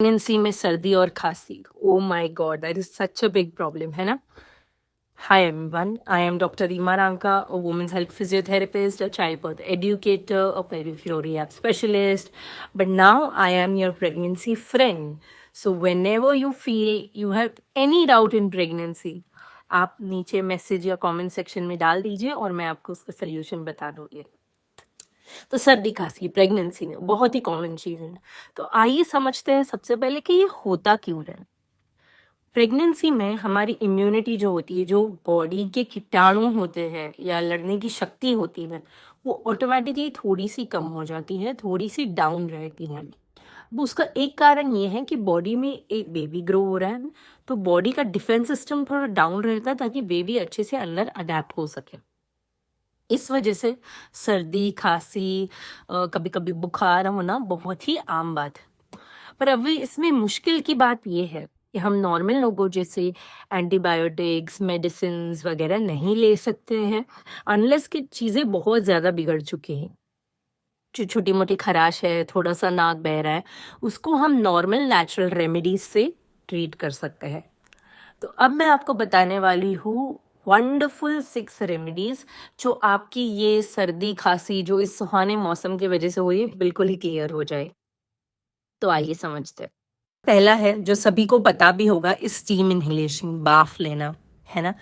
Pregnancy में सर्दी और खांसी, oh my God, that is such a big problem, है ना? Hi everyone, I am Dr. Reema Ranka, a women's health physiotherapist, a childbirth educator, a peripheral rehab specialist, but now I am your pregnancy friend. So whenever you feel you have any doubt in pregnancy, आप नीचे message या comment section में डाल दीजिए और मैं आपको उसका सोल्यूशन बता दूंगी। तो सर्दी खांसी प्रेगनेंसी में बहुत ही कॉमन चीज है। तो आइए समझते हैं सबसे पहले कि ये होता क्यों है। प्रेगनेंसी में हमारी इम्यूनिटी जो होती है, जो बॉडी के कीटाणु होते हैं या लड़ने की शक्ति होती है, वो ऑटोमेटिकली थोड़ी सी कम हो जाती है, थोड़ी सी डाउन रहती है। अब उसका एक कारण ये है कि बॉडी में एक बेबी ग्रो हो रहा है, तो बॉडी का डिफेंस सिस्टम थोड़ा डाउन रहता है ताकि बेबी अच्छे से अंदर अडेप्ट हो सके। इस वजह से सर्दी खांसी, कभी कभी बुखार होना बहुत ही आम बात है। पर अभी इसमें मुश्किल की बात यह है कि हम नॉर्मल लोगों जैसे एंटीबायोटिक्स मेडिसिन वगैरह नहीं ले सकते हैं अनलेस कि चीज़ें बहुत ज़्यादा बिगड़ चुकी हैं। जो छोटी मोटी खराश है, थोड़ा सा नाक बह रहा है, उसको हम नॉर्मल नेचुरल रेमेडीज से ट्रीट कर सकते हैं। तो अब मैं आपको बताने वाली हूँ वंडरफुल 6 रेमेडीज जो आपकी ये सर्दी खांसी जो इस सुहाने मौसम की वजह से हुई बिल्कुल ही क्लियर हो जाए। तो आइए समझते हैं। पहला है जो सभी को पता भी होगा, स्टीम इनहेलेशन, बाफ लेना, है ना?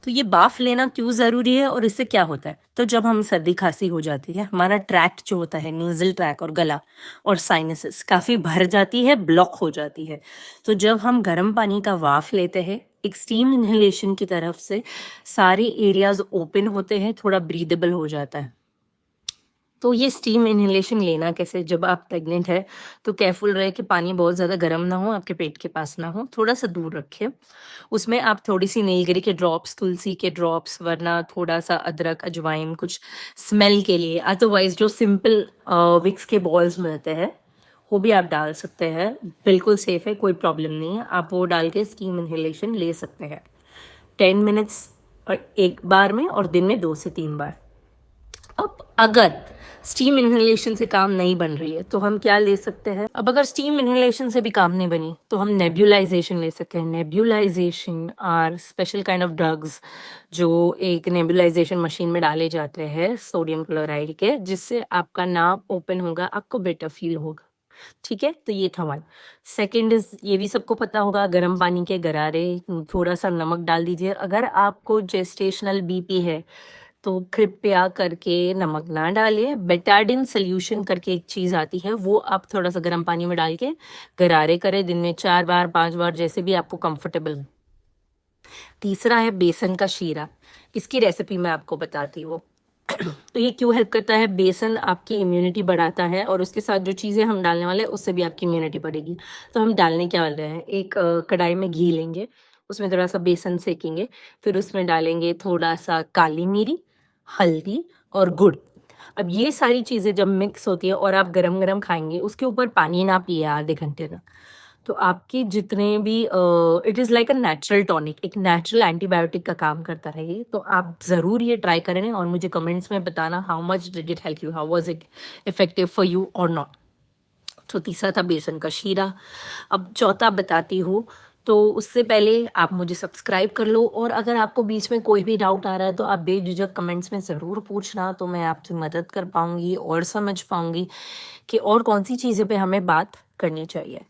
तो ये बाफ लेना क्यों जरूरी है और इससे क्या होता है? तो जब हम सर्दी खांसी हो जाती है, हमारा ट्रैक्ट जो होता है, नीजल ट्रैक और गला और साइनसेस काफी भर जाती है, ब्लॉक हो जाती है। तो जब हम गर्म पानी का वाफ लेते हैं एक स्टीम इनहेलेशन की तरफ से, सारे एरियाज ओपन होते हैं, थोड़ा ब्रीदेबल हो जाता है। तो ये स्टीम इनहेलेशन लेना कैसे? जब आप प्रेग्नेंट है तो केयरफुल रहे कि पानी बहुत ज़्यादा गर्म ना हो, आपके पेट के पास ना हो, थोड़ा सा दूर रखें। उसमें आप थोड़ी सी नीलगिरी के ड्रॉप्स, तुलसी के ड्रॉप्स, वरना थोड़ा सा अदरक, अजवाइन, कुछ स्मेल के लिए, अदरवाइज जो सिंपल विक्स के बॉल्स मिलते हैं वो भी आप डाल सकते हैं। बिल्कुल सेफ है, कोई प्रॉब्लम नहीं है, आप वो डाल के स्टीम इनहेलेशन ले सकते हैं 10 मिनट्स और एक बार में, और दिन में 2 से 3 बार। अब अगर स्टीम इनहेलेशन से काम नहीं बन रही है तो हम क्या ले सकते हैं? अब अगर स्टीम इनहेलेशन से भी काम नहीं बनी तो हम नेब्यूलाइजेशन ले सकते हैं। Nebulisation are special kind of drugs जो एक नेब्यूलाइजेशन मशीन में डाले जाते हैं सोडियम क्लोराइड के, जिससे आपका नाक ओपन होगा, आपको बेटर फील होगा। ठीक है, तो ये था वन। सेकेंड इज, ये भी सबको पता होगा, गर्म पानी के गरारे, थोड़ा सा नमक डाल दीजिए। अगर आपको जेस्टेशनल बीपी है तो कृपया करके नमक ना डालिए। बेटाडिन सोल्यूशन करके एक चीज़ आती है, वो आप थोड़ा सा गर्म पानी में डाल के गरारे करें, दिन में 4 बार 5 बार, जैसे भी आपको कंफर्टेबल हो। तीसरा है बेसन का शीरा। इसकी रेसिपी मैं आपको बताती हूँ। तो ये क्यों हेल्प करता है? बेसन आपकी इम्यूनिटी बढ़ाता है और उसके साथ जो चीज़ें हम डालने वाले हैं उससे भी आपकी इम्यूनिटी बढ़ेगी। तो हम डालने क्या वाले हैं, एक कढ़ाई में घी लेंगे, उसमें थोड़ा सा बेसन सेकेंगे, फिर उसमें डालेंगे थोड़ा सा काली मिरी, हल्दी और गुड़। अब ये सारी चीज़ें जब मिक्स होती है और आप गरम गरम खाएंगे, उसके ऊपर पानी ना पिए आधे घंटे तक, तो आपके जितने भी it is like a natural tonic, एक नेचुरल एंटीबायोटिक का काम करता है ये। तो आप ज़रूर ये ट्राई करें और मुझे कमेंट्स में बताना how much did it help you, how was it effective for you और नॉट। तो तीसरा था बेसन का शीरा। अब चौथा बताती हूँ, तो उससे पहले आप मुझे सब्सक्राइब कर लो, और अगर आपको बीच में कोई भी डाउट आ रहा है तो आप बेझिझक कमेंट्स में ज़रूर पूछना, तो मैं आपसे मदद कर पाऊँगी और समझ पाऊँगी कि और कौन सी चीज़ें पे हमें बात करनी चाहिए।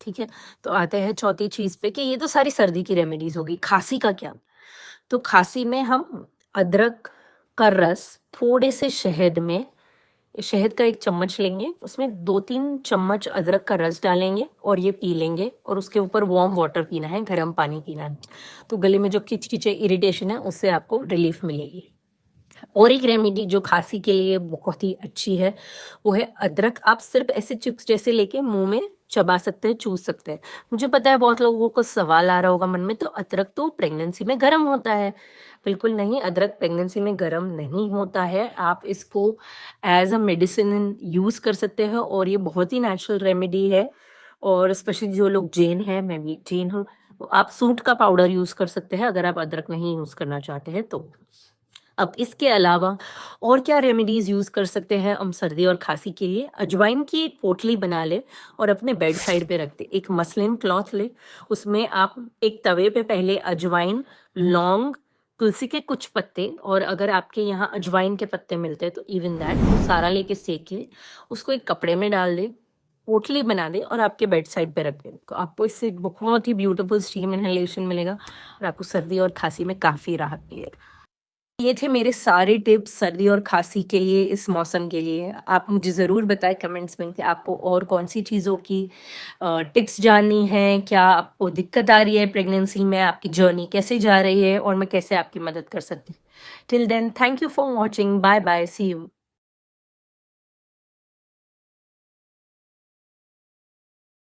ठीक है, तो आते हैं चौथी चीज पे कि ये तो सारी सर्दी की रेमेडीज होगी, खांसी का क्या? तो खांसी में हम अदरक का रस थोड़े से शहद में, शहद का 1 चम्मच लेंगे, उसमें 2-3 चम्मच अदरक का रस डालेंगे और ये पी लेंगे, और उसके ऊपर वार्म वाटर पीना है, गर्म पानी पीना है। तो गले में जो किचकिचे इरिटेशन है उससे आपको रिलीफ मिलेगी। और एक रेमेडी जो खांसी के लिए बहुत ही अच्छी है वो है अदरक। आप सिर्फ ऐसे चिप्स जैसे लेके मुंह में चबा सकते हैं, चूस सकते हैं। मुझे पता है बहुत लोगों को सवाल आ रहा होगा मन में, तो अदरक तो प्रेगनेंसी में गर्म होता है। बिल्कुल नहीं, अदरक प्रेगनेंसी में गर्म नहीं होता है। आप इसको एज अ मेडिसिन यूज कर सकते हैं और ये बहुत ही नेचुरल रेमेडी है। और स्पेशली जो लोग जैन हैं, मैं भी जैन हूँ, तो आप सूंठ का पाउडर यूज कर सकते हैं अगर आप अदरक नहीं यूज करना चाहते हैं तो। अब इसके अलावा और क्या रेमेडीज़ यूज़ कर सकते हैं हम सर्दी और खांसी के लिए? अजवाइन की एक पोटली बना लें और अपने बेड साइड पे रख दें। एक मसलिन क्लॉथ लें, उसमें आप एक तवे पे पहले अजवाइन, लौंग, तुलसी के कुछ पत्ते, और अगर आपके यहाँ अजवाइन के पत्ते मिलते हैं तो इवन दैट, वो सारा लेके सेक लें। उसको एक कपड़े में डाल दें, पोटली बना दें और आपके बेड साइड पे रख दें। तो आपको इससे एक बहुत ही ब्यूटीफुल स्टीम इनहेलेशन मिलेगा और आपको सर्दी और खांसी में काफ़ी राहत मिलेगी। ये थे मेरे सारे टिप्स सर्दी और खांसी के लिए, इस मौसम के लिए। आप मुझे ज़रूर बताएं कमेंट्स में कि आपको और कौन सी चीज़ों की टिप्स जाननी है, क्या आपको दिक्कत आ रही है प्रेगनेंसी में, आपकी जर्नी कैसे जा रही है और मैं कैसे आपकी मदद कर सकती हूँ। Till then, thank you for watching, bye bye, see you.